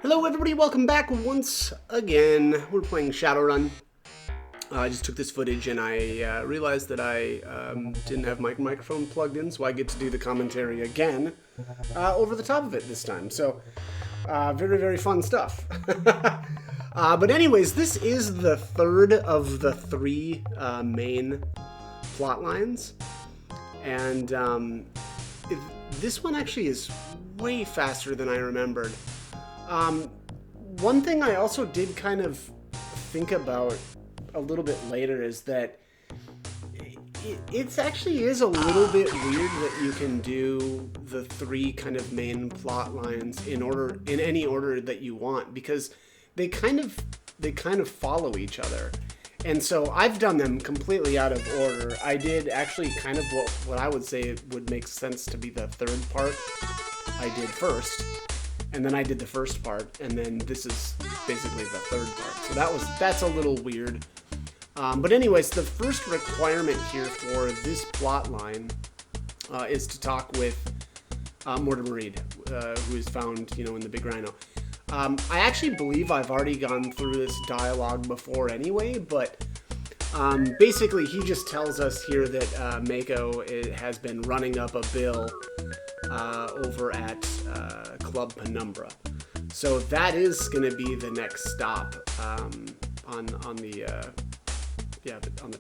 Hello everybody, welcome back once again. We're playing Shadowrun. I just took this footage and I realized that I didn't have my microphone plugged in, so I get to do the commentary again over the top of it this time. So, very, very fun stuff. But anyways, this is the third of the three main plot lines. And this one actually is way faster than I remembered. One thing I also did kind of think about a little bit later is that it actually is a little bit weird that you can do the three kind of main plot lines in any order that you want, because they kind of follow each other. And so I've done them completely out of order. I did actually kind of what I would say would make sense to be the third part I did first. And then I did the first part, and then this is basically the third part. So that's a little weird. But anyways, the first requirement here for this plot line is to talk with Mortimer Reed, who is found, in the Big Rhino. I actually believe I've already gone through this dialogue before anyway, but basically he just tells us here that Mako has been running up a bill over at Club Penumbra. So that is going to be the next stop on the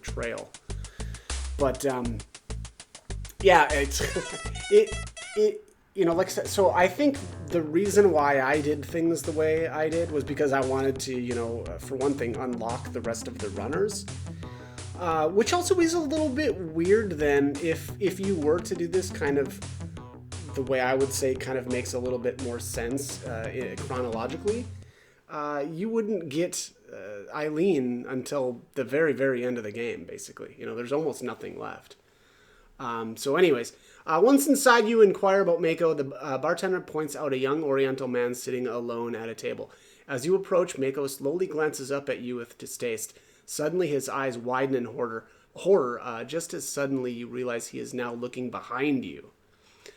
trail. But yeah, it's like I said, so I think the reason why I did things the way I did was because I wanted to, for one thing, unlock the rest of the runners. Which also is a little bit weird then if you were to do this kind of the way I would say kind of makes a little bit more sense chronologically. You wouldn't get Eileen until the very, very end of the game, basically. There's almost nothing left. So anyways, once inside you inquire about Mako, the bartender points out a young Oriental man sitting alone at a table. As you approach, Mako slowly glances up at you with distaste. Suddenly his eyes widen in horror. Just as suddenly you realize he is now looking behind you.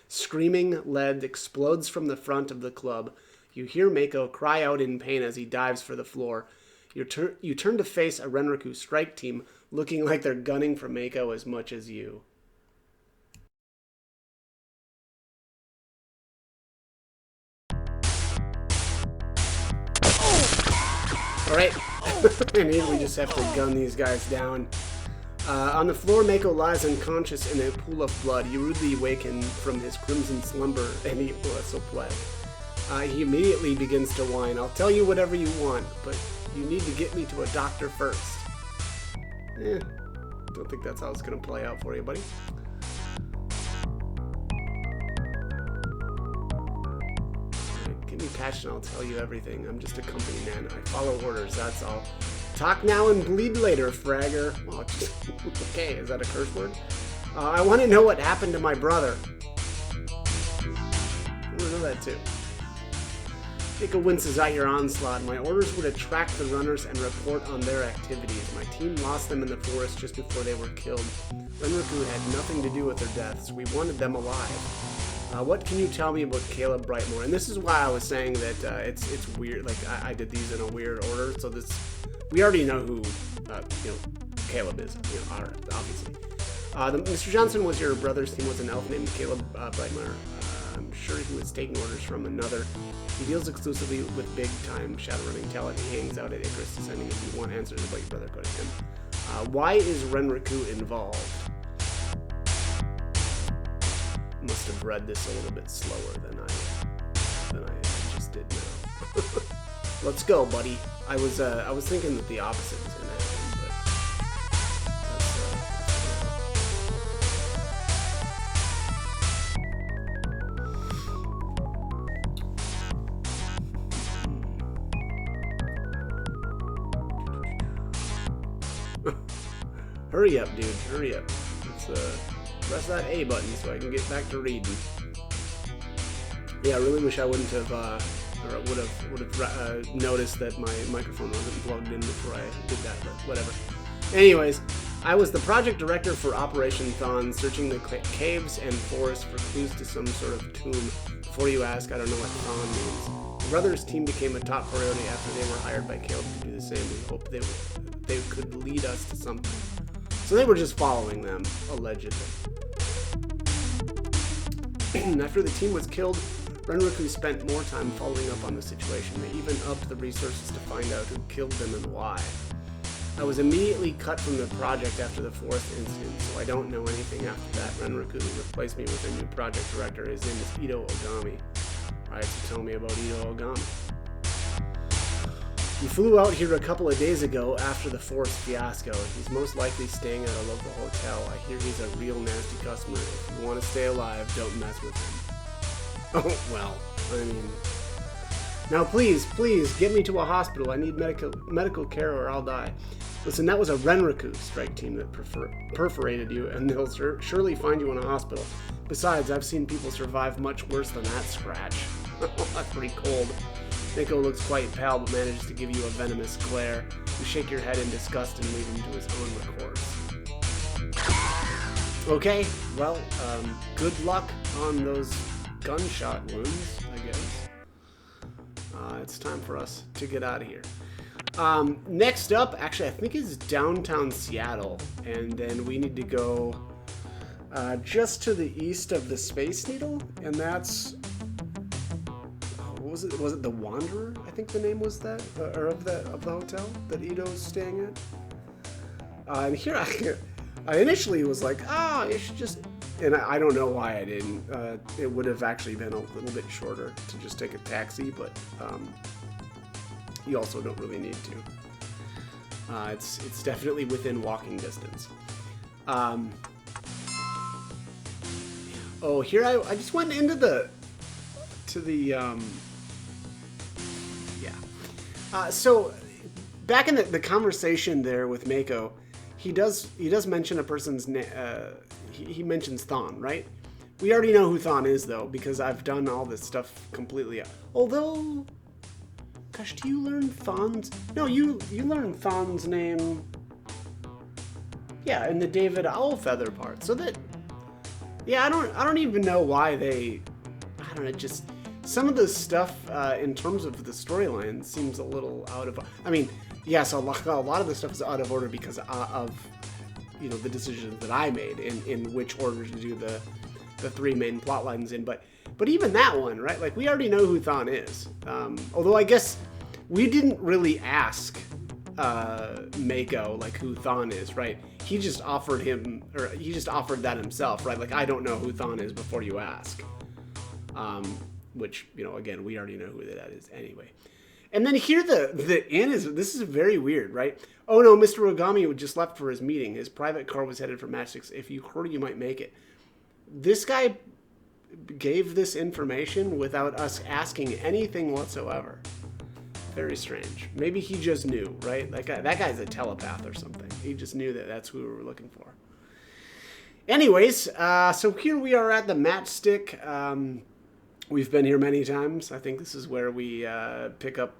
Screaming lead explodes from the front of the club. You hear Mako cry out in pain as he dives for the floor. You turn to face a Renraku strike team looking like they're gunning for Mako as much as you. Alright, and here we just have to gun these guys down. On the floor, Mako lies unconscious in a pool of blood. You rudely awaken from his crimson slumber, and he he immediately begins to whine. I'll tell you whatever you want, but you need to get me to a doctor first. Don't think that's how it's going to play out for you, buddy. Get me patched and I'll tell you everything. I'm just a company man. I follow orders, that's all. Talk now and bleed later, fragger. Oh, okay, is that a curse word? I want to know what happened to my brother. I want to know that too. Mako winces at your onslaught. My orders were to track the runners and report on their activities. My team lost them in the forest just before they were killed. Renraku had nothing to do with their deaths. We wanted them alive. What can you tell me about Caleb Brightmore? And this is why I was saying that it's weird. Like I did these in a weird order. So we already know who Caleb is. Obviously. Mr. Johnson was your brother's team with an elf named Caleb Brightmore. I'm sure he was taking orders from another. He deals exclusively with big-time Shadowrunning talent. He hangs out at Icarus Descending. If you want answers about your brother, go to him. Why is Renraku involved? Must have read this a little bit slower than I just did now. Let's go, buddy. I was thinking that the opposite was gonna happen, but hurry up, dude. Hurry up. Let's press that A button so I can get back to reading. Yeah, I really wish I wouldn't have, or would have noticed that my microphone wasn't plugged in before I did that, but whatever. Anyways, I was the project director for Operation Thon, searching the caves and forests for clues to some sort of tomb. Before you ask, I don't know what Thon means. Brother's team became a top priority after they were hired by Caleb to do the same. We hoped they could lead us to something. So they were just following them, allegedly. After the team was killed, Renriku spent more time following up on the situation. They even upped the resources to find out who killed them and why. I was immediately cut from the project after the 4th incident, so I don't know anything after that. Renriku replaced me with a new project director. His name is Ito Ogami. Alright, so tell me about Ito Ogami. He flew out here a couple of days ago after the 4th fiasco. He's most likely staying at a local hotel. I hear he's a real nasty customer. If you want to stay alive, don't mess with him. Oh, well, I mean... Now please, get me to a hospital. I need medical care or I'll die. Listen, that was a Renriku strike team that perforated you, and they'll surely find you in a hospital. Besides, I've seen people survive much worse than that scratch. That's pretty cold. Nico looks quite pale, but manages to give you a venomous glare. You shake your head in disgust and leave him to his own recourse. Okay, well, good luck on those gunshot wounds, I guess. It's time for us to get out of here. Next up, actually, I think is downtown Seattle, and then we need to go just to the east of the Space Needle, and that's... What was it? Was it the Wanderer? I think the name was that, or of the hotel that Ito's staying at. And here I initially was like, you should just, and I don't know why I didn't. It would have actually been a little bit shorter to just take a taxi, but you also don't really need to. It's definitely within walking distance. Here I just went into the so back in the conversation there with Mako, he does mention a person's name. He mentions Thon, right? We already know who Thon is, though, because I've done all this stuff completely. Although, gosh, do you learn Thon's? No, you learn Thon's name. Yeah, in the David Owlfeather part. So that, yeah, I don't even know why they. I don't know, just. Some of the stuff in terms of the storyline seems a little out of... I mean, yes, a lot of the stuff is out of order because of, the decisions that I made in which order to do the 3 main plot lines in. But even that one, right? Like, we already know who Thon is. Although I guess we didn't really ask Mako, like, who Thon is, right? He just offered that himself, right? Like, I don't know who Thon is before you ask. Which, again, we already know who that is anyway. And then here the inn this is very weird, right? Oh no, Mr. Ogami just left for his meeting. His private car was headed for Matchsticks. If you hurry, you might make it. This guy gave this information without us asking anything whatsoever. Very strange. Maybe he just knew, right? That guy's a telepath or something. He just knew that that's who we were looking for. Anyways, so here we are at the Matchstick. We've been here many times. I think this is where we pick up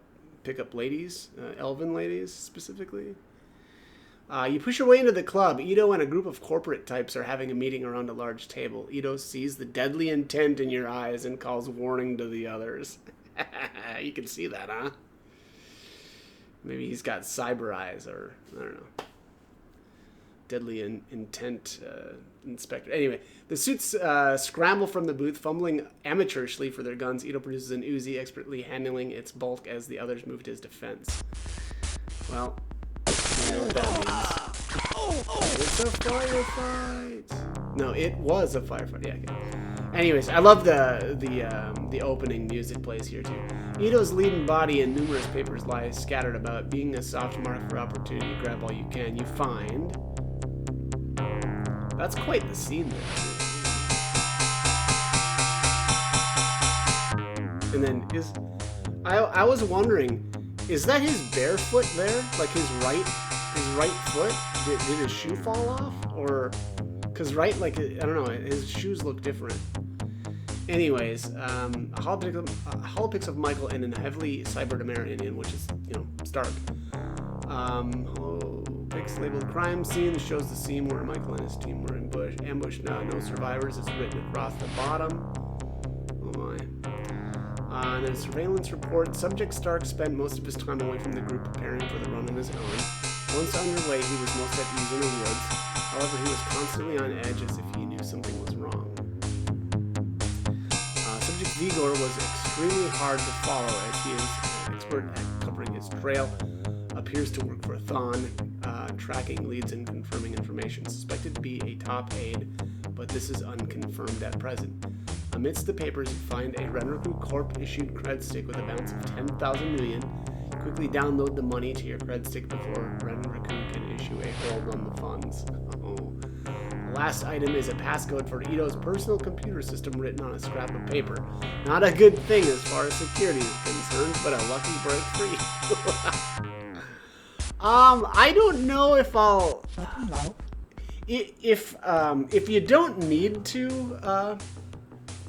ladies, elven ladies specifically. You push your way into the club. Ito and a group of corporate types are having a meeting around a large table. Ito sees the deadly intent in your eyes and calls warning to the others. You can see that, huh? Maybe he's got cyber eyes, or I don't know. Deadly intent inspector. Anyway, the suits scramble from the booth, fumbling amateurishly for their guns. Ito produces an Uzi, expertly handling its bulk as the others move to his defense. Well, you know what that means. It's a firefight. No, it was a firefight. Yeah. Okay. Anyways, I love the opening music plays here too. Ito's leading body and numerous papers lie scattered about. Being a soft mark for opportunity, grab all you can. You find. That's quite the scene there. And then I was wondering, is that his bare foot there? Like his right foot? Did his shoe fall off? Or, cause right, like, I don't know, his shoes look different. Anyways, a holopics of Michael and a heavily cybered Amerindian, which is, Stark. Holopics labeled crime scene shows the scene where Michael and his team were ambushed. No survivors. It's written across the bottom. Oh my. In a surveillance report, Subject Stark spent most of his time away from the group preparing for the run on his own. Once underway, he was most at ease in the woods. However, he was constantly on edge as if he knew something was wrong. Subject Vigor was extremely hard to follow as he is an expert at covering his trail, appears to work for Thawne, tracking leads and confirming information, suspected to be a top aide, but this is unconfirmed at present. Amidst the papers, you find a Renraku Corp-issued cred stick with a balance of 10,000 million. Quickly download the money to your cred stick before Renraku can issue a hold on the funds. The last item is a passcode for Ito's personal computer system written on a scrap of paper. Not a good thing as far as security is concerned, but a lucky break for you. I don't know if I'll... If you don't need to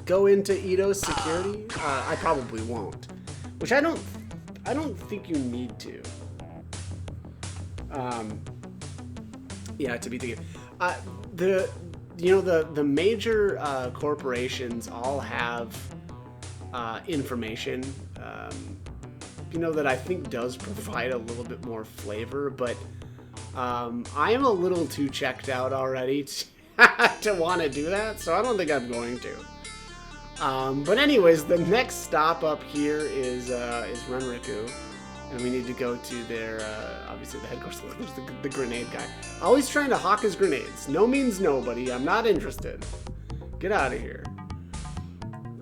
go into Ito's security, I probably won't. Which I don't think you need to. Yeah, to be thinking. The major corporations all have information, that I think does provide a little bit more flavor, but I am a little too checked out already to want to do that, so I don't think I'm going to. But anyways, the next stop up here is Renraku, and we need to go to their, obviously the headquarters. There's the grenade guy. Always trying to hawk his grenades. No means no, buddy. I'm not interested. Get out of here.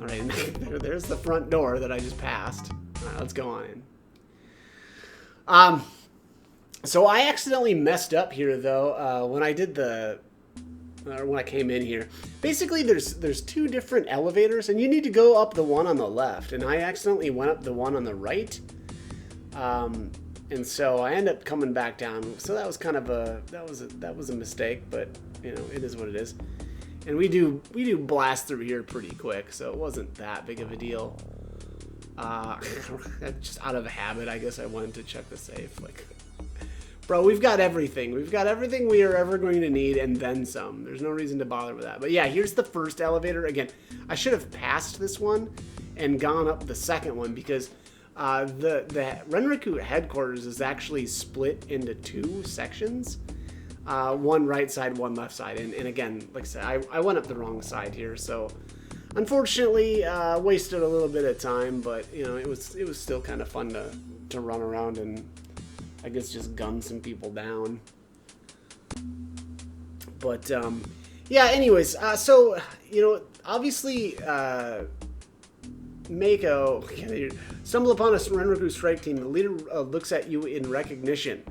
Alright, there's the front door that I just passed. Alright, let's go on in. So I accidentally messed up here, though, when I did when I came in here. Basically, there's two different elevators, and you need to go up the one on the left, and I accidentally went up the one on the right. And so I end up coming back down. So that was kind of that was a mistake, but it is what it is. And we do blast through here pretty quick, so it wasn't that big of a deal. Just out of habit, I guess I wanted to check the safe. Like, bro, we've got everything. We've got everything we are ever going to need, and then some. There's no reason to bother with that. But yeah, here's the first elevator. Again, I should have passed this one and gone up the second one, because the Renraku headquarters is actually split into two sections. One right side, one left side. And again, like I said, I went up the wrong side here, so unfortunately wasted a little bit of time, but it was still kind of fun to run around and I guess just gun some people down. But yeah, anyways, so obviously Mako stumble upon a Renraku strike team. The leader looks at you in recognition.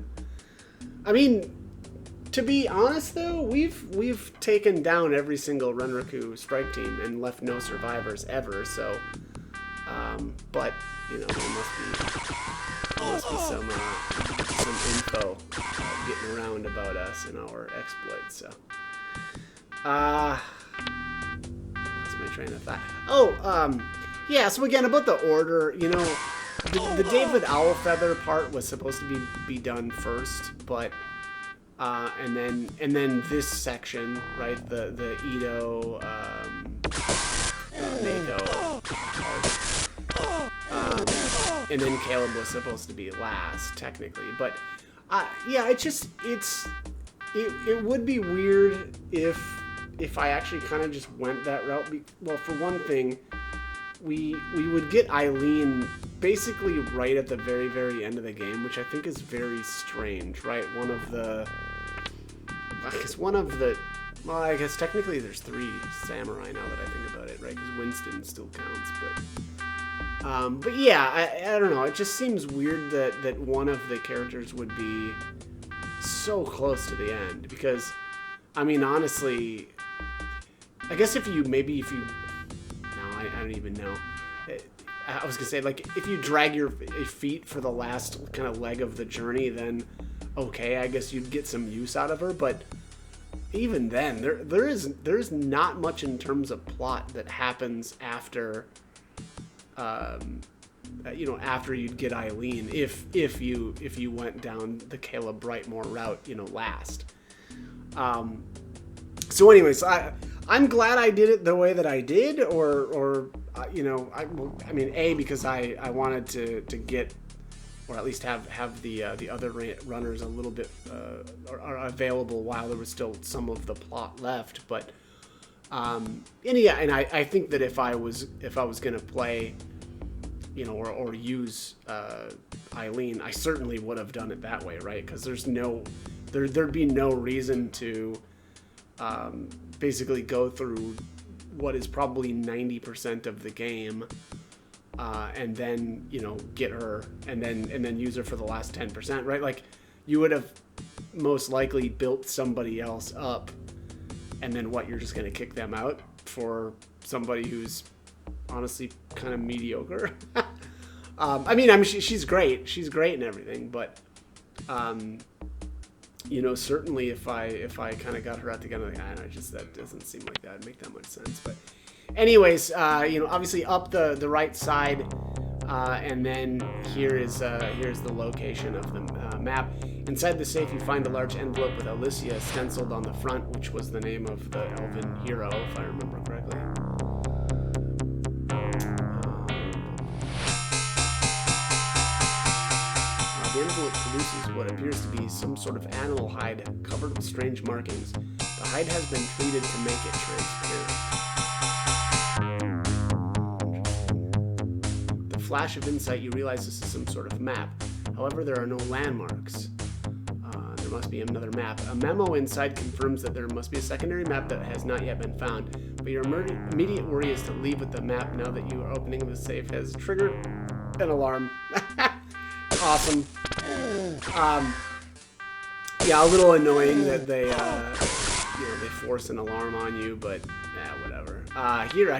I mean, to be honest though, we've taken down every single Renraku strike team and left no survivors ever. So, but there must be some info getting around about us and our exploits. So, lost my train of thought. Oh, yeah. So again, about the order, the David Owlfeather part was supposed to be done first, but and then this section, right? The Ito Mako part. And then Caleb was supposed to be last, technically. But yeah, it would be weird if I actually kind of just went that route. Well, for one thing, we would get Eileen basically right at the very, very end of the game, which I think is very strange, right? Well, I guess technically there's 3 samurai now that I think about it, right? Because Winston still counts, but yeah, I don't know. It just seems weird that one of the characters would be so close to the end, because, I mean, honestly, I guess if you, I don't even know. I was gonna say, like, if you drag your feet for the last kind of leg of the journey, then okay, I guess you'd get some use out of her. But even then, there is not much in terms of plot that happens after, after you'd get Eileen, if you went down the Caleb Brightmore route, last. So anyways, I'm glad I did it the way that I did, or you know, I mean, A, because I wanted to get, or at least have the other runners a little bit are available while there was still some of the plot left. But and yeah, and I think that if I was gonna play, you know, or use Eileen, I certainly would have done it that way, right? Because there'd be no reason to basically go through what is probably 90% of the game, and then, you know, get her and then use her for the last 10%, right? Like, you would have most likely built somebody else up, and then what, you're just gonna kick them out for somebody who's honestly kind of mediocre. I mean, she's great and everything, but you know, certainly if I kind of got her out together, like, I don't know, just that doesn't seem like that'd make that much sense. But anyways, you know, obviously up the right side, and then here's the location of the map. Inside the safe, you find a large envelope with Alicia stenciled on the front, which was the name of the elven hero, if I remember correctly. The envelope produces what appears to be some sort of animal hide covered with strange markings. The hide has been treated to make it transparent. The flash of insight, you realize this is some sort of map. However, there are no landmarks. There must be another map. A memo inside confirms that there must be a secondary map that has not yet been found. But your immediate worry is to leave with the map now that you are opening the safe has triggered an alarm. Awesome. Yeah, a little annoying that they, you know, they force an alarm on you, but whatever. Here,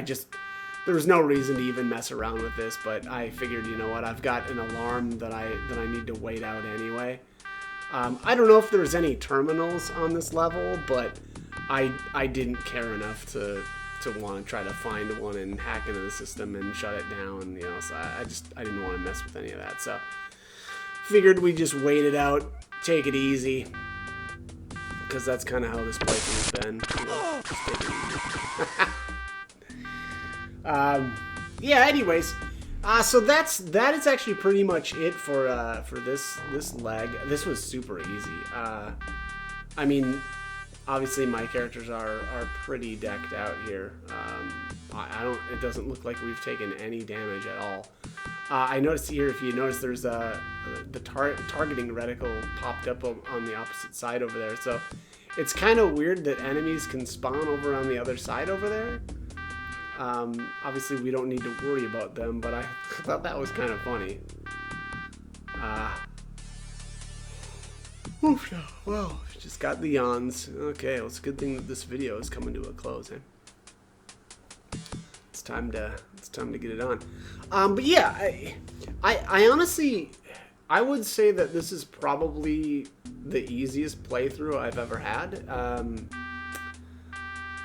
there was no reason to even mess around with this, but I figured, you know what, I've got an alarm that I need to wait out anyway. I don't know if there's any terminals on this level, but I didn't care enough to want to try to find one and hack into the system and shut it down, you know, so I didn't want to mess with any of that, so figured we'd just wait it out, take it easy, because that's kind of how this playthrough's been, you know, just take it easy. Yeah, anyways, so that is actually pretty much it for this leg. This was super easy. I mean, obviously my characters are pretty decked out here. It doesn't look like we've taken any damage at all. I noticed here, if you notice, there's the targeting reticle popped up on the opposite side over there. So it's kind of weird that enemies can spawn over on the other side over there. Obviously, we don't need to worry about them, but I thought that was kind of funny. Oof, well, just got the yawns. Okay, well, it's a good thing that this video is coming to a close, eh? It's time to get it on. But yeah, I honestly, I would say that this is probably the easiest playthrough I've ever had.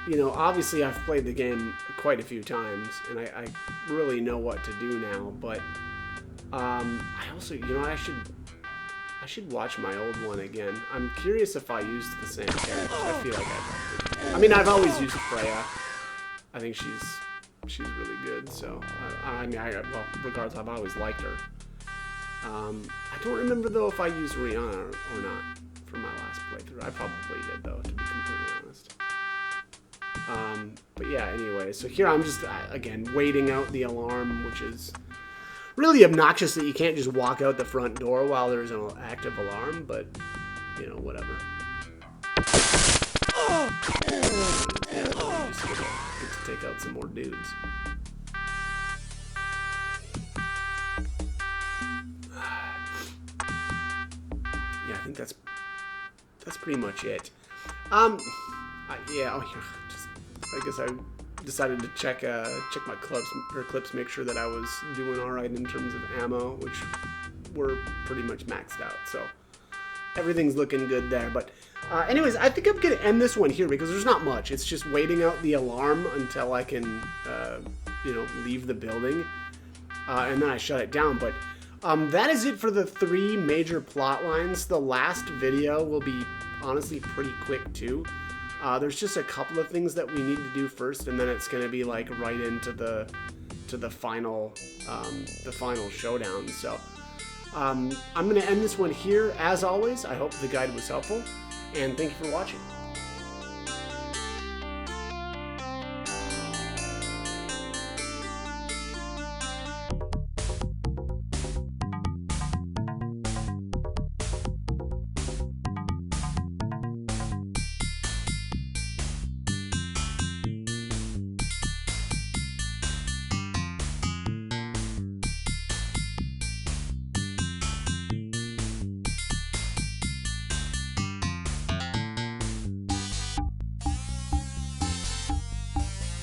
You know, obviously I've played the game quite a few times, and I really know what to do now, but I also, you know, I should watch my old one again. I'm curious if I used the same character. I feel like I probably did. I mean, I've always used Freya. I think she's really good, so I mean, well, regardless, I've always liked her. I don't remember though if I used Rihanna or not for my last playthrough. I probably did though, to be completely honest. But yeah, anyway, so here I'm just again waiting out the alarm, which is really obnoxious that you can't just walk out the front door while there's an active alarm, but you know, whatever. Yeah, you just get to take out some more dudes. Yeah, I think that's pretty much it. Yeah, I guess I decided to check my clips, make sure that I was doing all right in terms of ammo, which were pretty much maxed out. So everything's looking good there. But anyways, I think I'm gonna end this one here because there's not much. It's just waiting out the alarm until I can, you know, leave the building, and then I shut it down. But that is it for the 3 major plot lines. The last video will be honestly pretty quick too. There's just a couple of things that we need to do first, and then it's going to be like right into the to the final showdown. So I'm going to end this one here. As always, I hope the guide was helpful, and thank you for watching.